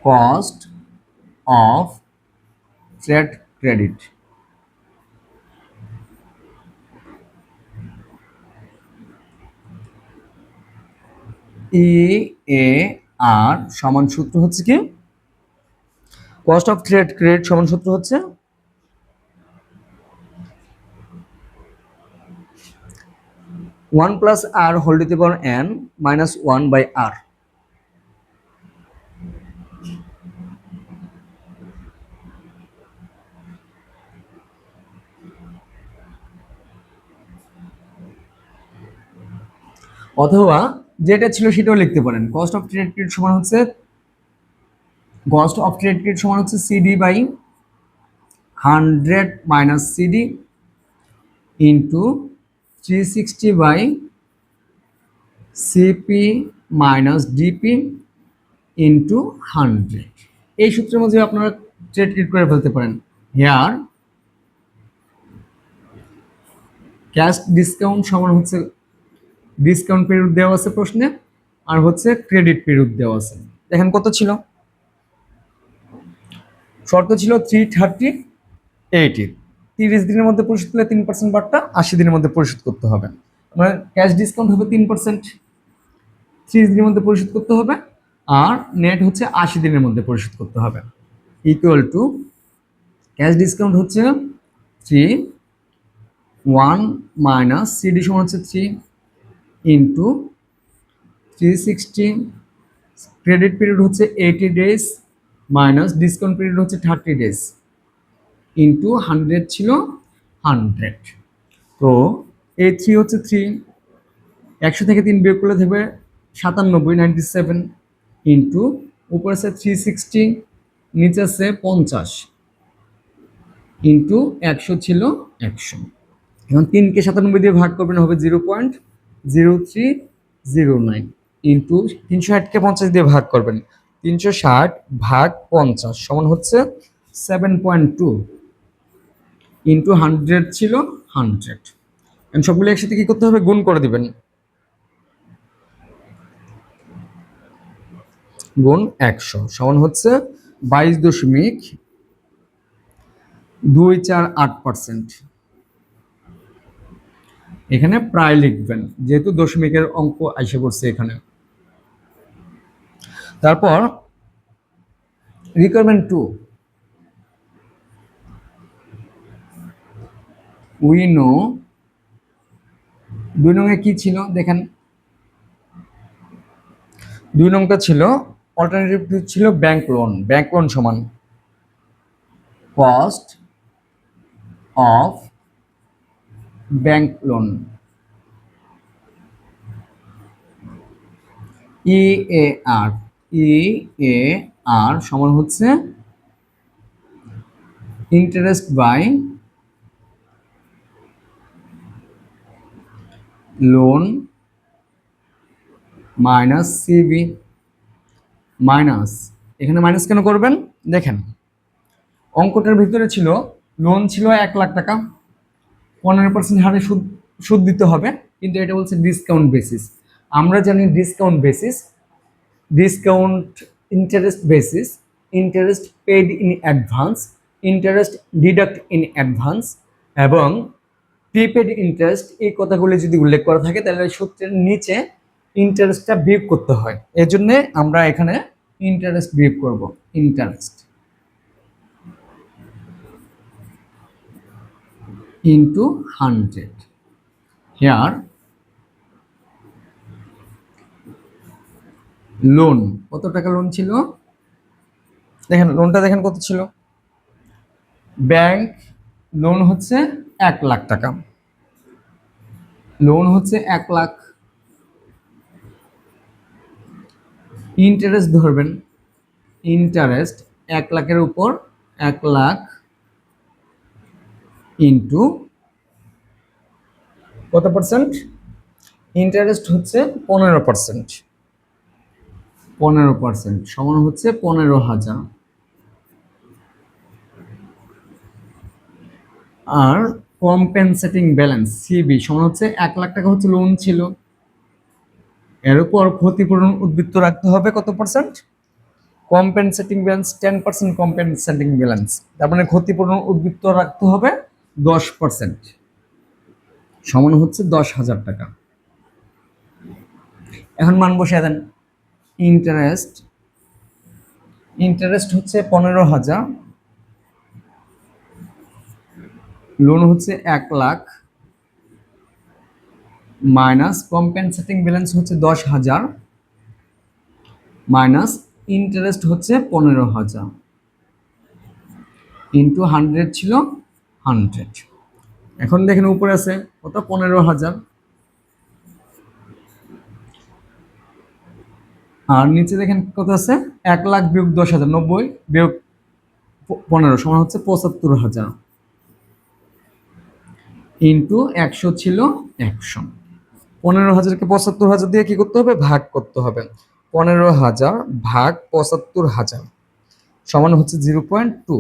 cost of trade credit. EAR সমান সূত্র হচ্ছে কি, কস্ট অফ ট্রেড ক্রেডিট সমান সূত্র হচ্ছে 1 + r whole to the power n minus 1/r। অথবা যেটা ছিল সেটাও লিখতে পারেন। কস্ট অফ ট্রেড ক্রেডিট সমান হচ্ছে CD by 100 minus CD into 360 by CP minus DP into 100। এই সূত্রের মধ্যে আপনারা ট্রেড ক্রেডিট করে ফেলতে পারেন। হেয়ার ক্যাশ ডিসকাউন্ট সমান হচ্ছে ডিসকাউন্ট পিরিয়ড দেওয়া আছে প্রশ্নে, আর হচ্ছে ক্রেডিট পিরিয়ড দেওয়া আছে। দেখেন কত ছিল, শর্ত ছিল 330 30 দিনের মধ্যে পরিশোধ করলে 3% বাড়টা 80 দিনের মধ্যে পরিশোধ করতে হবে। মানে ক্যাশ ডিসকাউন্ট হবে 3%, 30 দিনের মধ্যে পরিশোধ করতে হবে, আর নেট হচ্ছে 80 দিনের মধ্যে পরিশোধ করতে হবে। ইকুয়াল টু ক্যাশ ডিসকাউন্ট হচ্ছে 3, 1 মাইনাস সিডি সমান হচ্ছে 3 ইন্টু 360, ক্রেডিট পিরিয়ড হচ্ছে 80 ডেজ মাইনাস ডিসকাউন্ট পিরিয়ড হচ্ছে 30 ডেজ ইন্টু 100 ছিল 100। তো এই 3 হচ্ছে 3, 100 থেকে 3 বিয়োগ করলে থাকবে 97, 97 ইন্টু উপরে আছে 360, নিচে আছে 50 ইন্টু 100 ছিল 100। এখন 3কে 97 দিয়ে ভাগ করবেন, হবে 0.0309 ইন্টু 360কে 50 দিয়ে ভাগ করবেন, 360 ভাগ 50 সমান হচ্ছে 7.2 ইন্টু 100 ছিল 100। এখন সবগুলো একসাথে কি করতে হবে, গুণ করে দিবেন। গুণ 100 সমান হচ্ছে 22.248%। এখানে প্রায় লিখবেন যেহেতু দশমিকের অঙ্ক এসে পড়ছে এখানে। তারপর রিকোয়ারমেন্ট 2, উই নো 2 নং এ কি ছিল দেখেন, 2 নংটা ছিল অল্টারনেটিভ ছিল ব্যাংক লোন। ব্যাংক লোন সমান cost of bank loan, EAR সমান হচ্ছে interest by loan minus CB minus, এখানে মাইনাস কেন করবেন দেখেন, অঙ্কটার ভিতরে ছিল লোন ছিল 1 লাখ টাকা, 15% হারে সুদ দিতে হবে, কিন্তু এটা বলছে ডিসকাউন্ট বেসিস। আমরা জানি discount basis, discount interest basis, interest paid in advance, interest deduct in advance এবং প্রিপেড ইন্টারেস্ট, এই কথাগুলি যদি উল্লেখ করা থাকে তাহলে সূত্রের নিচে ইন্টারেস্টটা বিয়োগ করতে হয়। এর জন্য আমরা এখানে ইন্টারেস্ট বিয়োগ করব, ইন্টারেস্ট ইন্টু 100। হেয়ার লোন, কত টাকা লোন ছিল দেখেন, লোনটা দেখেন কত ছিল। ব্যাংক লোন হচ্ছে 1,00,000 টাকা, লোন হচ্ছে 1,00,000। ইন্টারেস্ট ধরবেন, ইন্টারেস্ট 1,00,000-এর উপর 1,00,000 ইন্টু কত পার্সেন্ট, ইন্টারেস্ট হচ্ছে 15%, 15% সমান হচ্ছে 15,000। আর কম্পেনসেটিং ব্যালেন্স সিবি সমান হচ্ছে 1,00,000 টাকা হচ্ছে লোন ছিল, এর উপর ক্ষতিপূরণ উদ্বৃত্ত রাখতে হবে কত percent, compensating balance 10% compensating balance, তার মানে ক্ষতিপূরণ উদ্বৃত্ত রাখতে হবে 10%, সমান হচ্ছে 10,000 টাকা। এখন মান বসিয়ে দেন। ইন্টারেস্ট, ইন্টারেস্ট হচ্ছে 15,000, লোন হচ্ছে 1,00,000 মাইনাস কম্পেনসেটিং ব্যালেন্স হচ্ছে 10,000 মাইনাস ইন্টারেস্ট হচ্ছে 15,000 ইন্টু 100 ছিল 100। এখন দেখেন উপরে আছে কত, 15,000, আর নিচে দেখেন কত আছে, 1,00,000 বিয়োগ 10,000, 90 বিয়োগ 15 সমান হচ্ছে 75,000 ইন্টু 100 ছিল 100। 15,000-কে 75,000 দিয়ে কি করতে হবে, ভাগ করতে হবে। 15,000 ভাগ 75,000 সমান হচ্ছে 0.2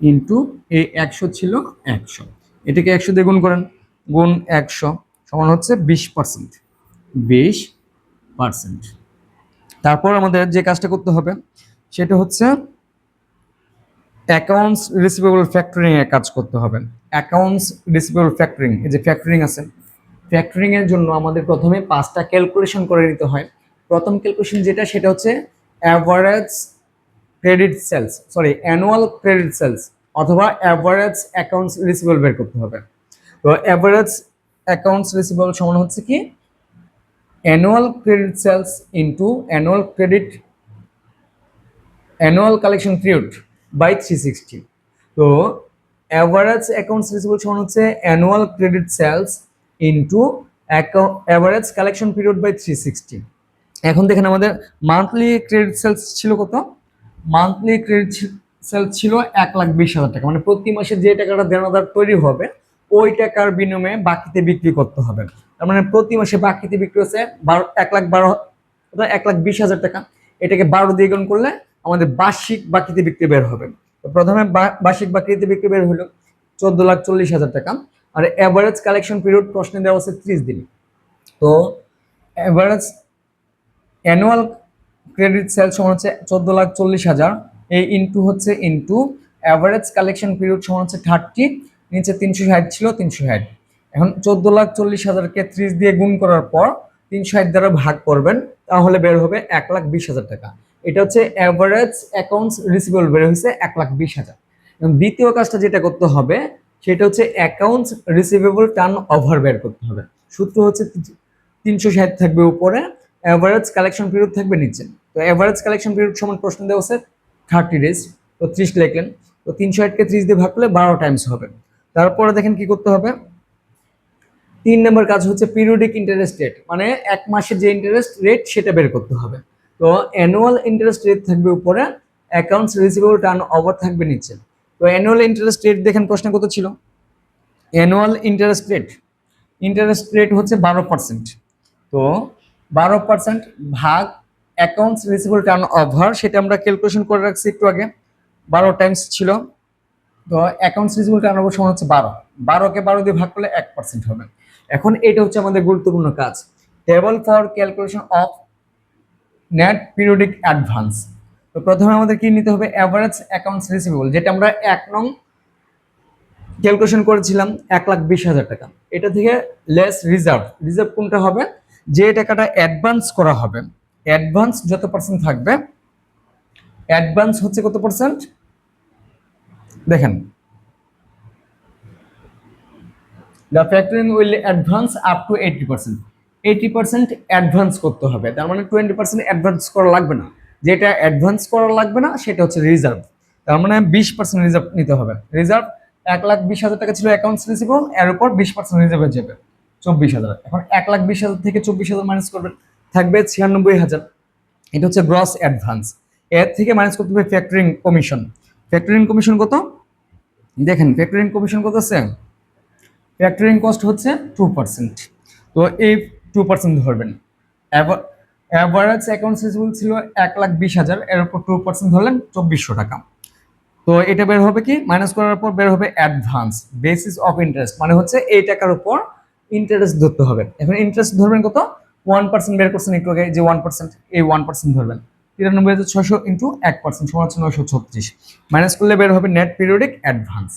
ইন্টু এই 100 ছিল 100, এটাকে 100 দিয়ে গুণ করেন, গুণ 100 সমান হচ্ছে 20%, 20%। তারপর আমাদের যে কাজটা করতে হবে সেটা হচ্ছে অ্যাকাউন্টস রিসিভেবল ফ্যাক্টরিং এর কাজ করতে হবে। অ্যাকাউন্টস রিসিভেবল ফ্যাক্টরিং, এই যে ফ্যাক্টরিং আছে, ফ্যাক্টরিং এর জন্য আমাদের প্রথমে 5টা ক্যালকুলেশন করে নিতে হয়। প্রথম ক্যালকুলেশন যেটা সেটা হচ্ছে average credit sales, sorry annual credit sales অথবা অ্যাভারেজ অ্যাকাউন্টস রিসিভেবল বের করতে হবে। তো অ্যাভারেজ অ্যাকাউন্টস রিসিভেবল সমান হচ্ছে কি, annual credit sales into annual collection period by 360। তো অ্যাভারেজ অ্যাকাউন্টস রিসিভেবল সমান হচ্ছে annual credit sales into average collection period by 360। এখন দেখেন আমাদের মান্থলি ক্রেডিট সেলস ছিল কত, মান্থলি ক্রেডিট সেলস ছিল 1,20,000 টাকা, মানে প্রতি মাসে যে টাকাটা দেনাদার তৈরি হবে ওই টাকার বিনিময়ে বাকিতে বিক্রি করতে হবে। তার মানে প্রতি মাসে বাকিতে বিক্রি হচ্ছে 1,20,000 টাকা, এটাকে 12 দিয়ে গুণ করলে আমাদের বার্ষিক বাকিতে বিক্রি বের হবে। তো প্রথমে বার্ষিক বাকিতে বিক্রি বের হলো 14,40,000 টাকা, আর এভারেজ কালেকশন পিরিয়ড প্রশ্নে দেওয়া আছে 30 দিন। তো এভারেজ অ্যানুয়াল ক্রেডিট সেলস সমান হচ্ছে 14,40,000, এই ইন্টু হচ্ছে ইন্টু অ্যাভারেজ কালেকশন পিরিয়ড সমান হচ্ছে 30, নিচে 360 ছিল 360। এখন 14,40,000-কে 30 দিয়ে গুণ করার পর 360 দ্বারা ভাগ করবেন, তাহলে বের হবে 1,20,000 টাকা। এটা হচ্ছে অ্যাভারেজ অ্যাকাউন্টস রিসিভেবল বের হয়েছে 1,20,000। এবং দ্বিতীয় কাজটা যেটা করতে হবে সেটা হচ্ছে অ্যাকাউন্টস রিসিভেবল টার্ন ওভার বের করতে হবে। সূত্র হচ্ছে 360 থাকবে উপরে, অ্যাভারেজ কালেকশন পিরিয়ড থাকবে নিচে। তো অ্যাভারেজ কালেকশন পিরিয়ড সমান প্রশ্ন দেওয়া আছে 30 ডেজ, তো 30 লিখলেন, তো 360-কে 30 দিয়ে ভাগ করলে 12 টাইমস হবে। তারপরে দেখেন কি করতে হবে, 3 নম্বর কাজ হচ্ছে পিরিয়ডিক ইন্টারেস্ট রেট, মানে এক মাসের যে ইন্টারেস্ট রেট সেটা বের করতে হবে। তো অ্যানুয়াল ইন্টারেস্ট রেট থাকবে উপরে, অ্যাকাউন্টস রিসিভেবল টার্ন ওভার থাকবে নিচে। তো অ্যানুয়াল ইন্টারেস্ট রেট দেখেন প্রশ্ন কত ছিল, অ্যানুয়াল ইন্টারেস্ট রেট হচ্ছে 12%। তো 12% ভাগ অ্যাকাউন্টস রিসিভেবল টার্ন ওভার, সেটা আমরা ক্যালকুলেশন করে রাখছি একটু আগে, 12 টাইমস ছিল। তো অ্যাকাউন্টস রিসিভেবল টার্ন ওভার সমান হচ্ছে 12, 12-কে 12 দিয়ে ভাগ করলে 1% হবে। এখন এটা হচ্ছে আমাদের গুরুত্বপূর্ণ কাজ, table for calculation of net periodic advance. তো প্রথমে আমাদের কি নিতে হবে, অ্যাভারেজ অ্যাকাউন্টস রিসিভেবল, যেটা আমরা 1 নং ক্যালকুলেশন করেছিলাম 1,20,000 টাকা। এটা থেকে লেস রিজার্ভ, রিজার্ভ কোনটা হবে, যে টাকাটা অ্যাডভান্স করা হবে, অ্যাডভান্স যত পার্সেন্ট থাকবে, অ্যাডভান্স হচ্ছে কত পার্সেন্ট দেখেন, the factoring will advance up to 80%। 80% advance করতে হবে, তার মানে 20% অ্যাডভান্স করা লাগবে না। যেটা অ্যাডভান্স করা লাগবে না সেটা হচ্ছে রিজার্ভ, তার মানে 20% রিজার্ভ নিতে হবে। রিজার্ভ 1,20,000 টাকা ছিল অ্যাকাউন্টস রিসিভেবল, এর উপর 20% রিজার্ভে যাবে 24,000। এখন 1,20,000 থেকে 24,000 মাইনাস করবেন, থাকবে 96,000। এটা হচ্ছে গ্রস অ্যাডভান্স। এর থেকে মাইনাস করতে হবে ফ্যাক্টরিং কমিশন। ফ্যাক্টরিং কমিশন কত দেখেন, ফ্যাক্টরিং কমিশন কত আছে, ফ্যাক্টরিং কস্ট হচ্ছে 2%। তো এই 2% ধরবেন। অ্যাভারেজ অ্যাকাউন্টস রিসিভেবল ছিল 1,20,000, এর উপর 2% ধরলেন 2,400 টাকা। তো এটা বের হবে কি, মাইনাস করার পর বের হবে অ্যাডভান্স বেসিস অফ ইন্টারেস্ট, মানে হচ্ছে এই টাকার উপর ইন্টারেস্ট ধরতে হবে। এখন ইন্টারেস্ট ধরবেন কত, 1% বের করছেন একটু আগে, যে 1%, এই 1% ধরবেন। 93,600 ইন্টু 1% সমান হচ্ছে 936, মাইনাস করলে বের হবে নেট পিরিয়ডিক অ্যাডভান্স।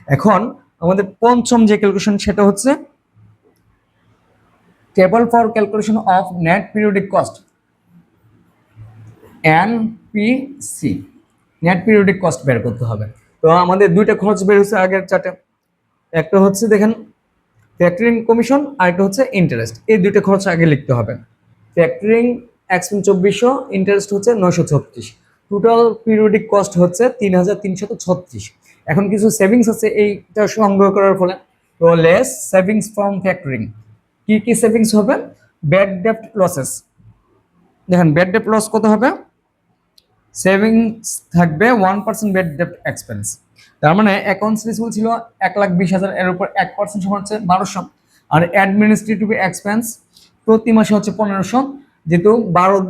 এখন আমাদের পঞ্চম যে ক্যালকুলেশন সেটা হচ্ছে table for calculation of net periodic cost, NPC, net periodic cost বের করতে হবে। তো আমাদের দুইটা খরচ বের হচ্ছে আগের চার্টে, একটা হচ্ছে দেখেন ফ্যাক্টরিং কমিশন, আর একটা হচ্ছে ইন্টারেস্ট। এই দুইটা খরচ আগে লিখতে হবে। ফ্যাক্টরিং এক্সপেন্স 2,400, ইন্টারেস্ট হচ্ছে 936, টোটাল পিরিয়ডিক কস্ট হচ্ছে 3,336। এখন কিছু সেভিংস আছে এইটা সংগ্রহ করার ফলে, তো লেস সেভিংস ফ্রম ফ্যাক্টরিং। কি কি সেভিংস হবে, ব্যাড ডেট লসেস, দেখেন ব্যাড ডেট লস কত হবে, সেভিংস থাকবে 1% ব্যাড ডেট এক্সপেন্স। তার মানে অ্যাকাউন্টস রিসিভেবল ছিল 1,20,000, এর উপর 1% সমান হচ্ছে 1,200, আর অ্যাডমিনিস্ট্রেটিভ এক্সপেন্স প্রতি মাসে হচ্ছে 1,500, যেহেতু 12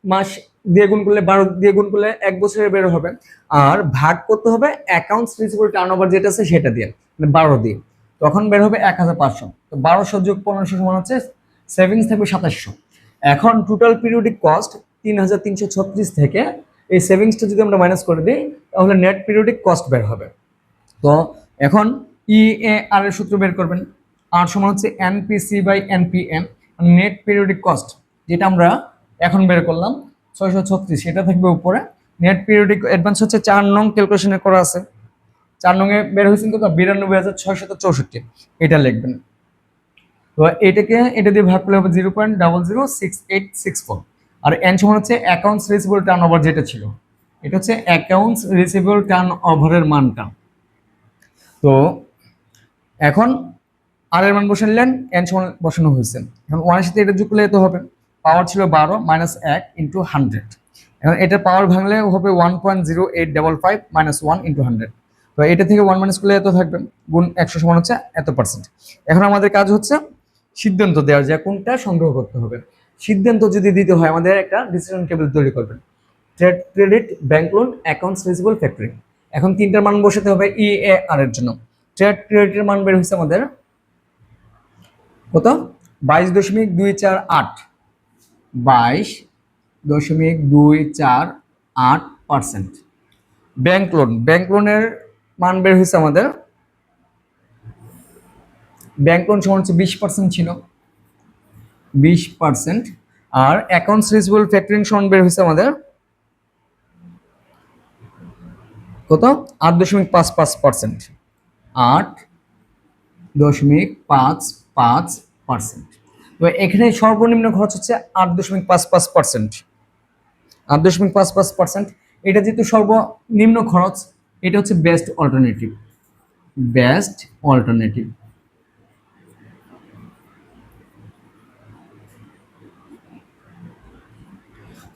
মাস দিয়ে গুণ করলে 12 দিয়ে গুণ করলে 1 বছরে বের হবে, আর ভাগ করতে হবে অ্যাকাউন্টস রিসিভেবল টার্নওভার যেটা আছে সেটা দিয়ে, মানে 12 দিয়ে, তখন বের হবে 1,500। তো 1200 যোগ 1,500 সমান হচ্ছে সেভিংস থাকবে 2,700। এখন টোটাল পিরিয়ডিক কস্ট 3,336 থেকে এই সেভিংসটা যদি আমরা মাইনাস করে দিই, তাহলে নেট পিরিয়ডিক কস্ট বের হবে। তো এখন EAR এর সূত্র বের করবেন, আর সমান হচ্ছে NPC by NPM, net periodic cost, যেটা আমরা এখন বের করলাম 636, সেটা থাকবে উপরে। নেট পিরিয়ডিক অ্যাডভান্স হচ্ছে 4 নং ক্যালকুলেশনে করা আছে, 4 নং এ বের হয়েছে কত, 92,664, এটা লিখবেন। তো এটা দিয়ে ভাগ করলে হবে 0.006864, আর এন সমান হচ্ছে অ্যাকাউন্টস রিসিভেবল টার্ন ওভার যেটা ছিল, এটা হচ্ছে অ্যাকাউন্টস রিসিভেবল টার্ন ওভারের মানটা। তো এখন আর এর মান বসালেন, এন সমান বসানো হয়েছে। এখন 1 এর সাথে এটা যোগ করলে এত হবে, পাওয়ার ছিল 12 মাইনাস 1 ইন্টু 100। এখন এটা পাওয়ার ভাঙলে হবে 1.0855 মাইনাস 1 ইন্টু 100। তো এটা থেকে 1 মাইনাস করলে এত থাকবে, গুণ 100 সমান হচ্ছে এত পার্সেন্ট। এখন আমাদের কাজ হচ্ছে সিদ্ধান্ত দেওয়া যায় কোনটা সংগ্রহ করতে হবে। সিদ্ধান্ত যদি দিতে হয়, আমাদের একটা ডিসিশন টেবিল তৈরি করবেন, trade credit, bank loan, accounts receivable, factoring. এখন তিনটার মান বসাতে হবে EAR এর জন্য। ট্রেড ক্রেডিটের মান বের হচ্ছে আমাদের কত, 22.248, 22.248%। ব্যাংক লোন, ব্যাংক লোনের মান বের হয়েছে আমাদের, ব্যাংক লোন সমান হচ্ছে 20% ছিল, 20%। আর অ্যাকাউন্টস রিসিভেবল ফ্যাক্টরিং সমান বের হয়েছে আমাদের কত, 8.55%, 8.55%। তো এখানে সর্বনিম্ন খরচ হচ্ছে 8.55%, 8.55%। এটা যেহেতু সর্বনিম্ন খরচ, এটা হচ্ছে বেস্ট অল্টারনেটিভ, বেস্ট অল্টারনেটিভ।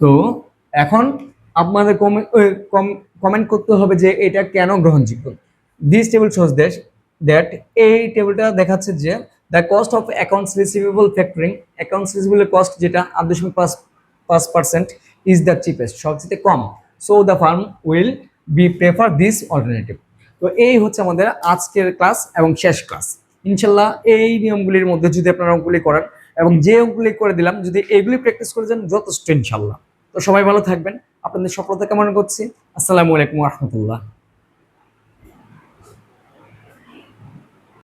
তো এখন আপনাদের কমেন্ট করতে হবে যে এটা কেন গ্রহণযোগ্য। দিস টেবিল শোজ দ্যাট, এই টেবিলটা দেখাচ্ছে যে the cost of accounts receivable factoring, accounts receivable cost যেটা 8.5% ইজ দ্য চিপেস্ট, সবচেয়ে কম। So the firm will be prefer this alternative. তো এই হচ্ছে আমাদের আজকের ক্লাস এবং শেষ ক্লাস। ইনশাল্লাহ এই নিয়মগুলির মধ্যে যদি আপনারা অঙ্কগুলি করেন, এবং যে অঙ্কগুলি করে দিলাম যদি এগুলি প্র্যাকটিস করে যান যথেষ্ট ইনশাল্লাহ। তো সবাই ভালো থাকবেন, আপনাদের সফলতা কামনা করছি। আসসালামু আলাইকুম রহমতুল্লাহ।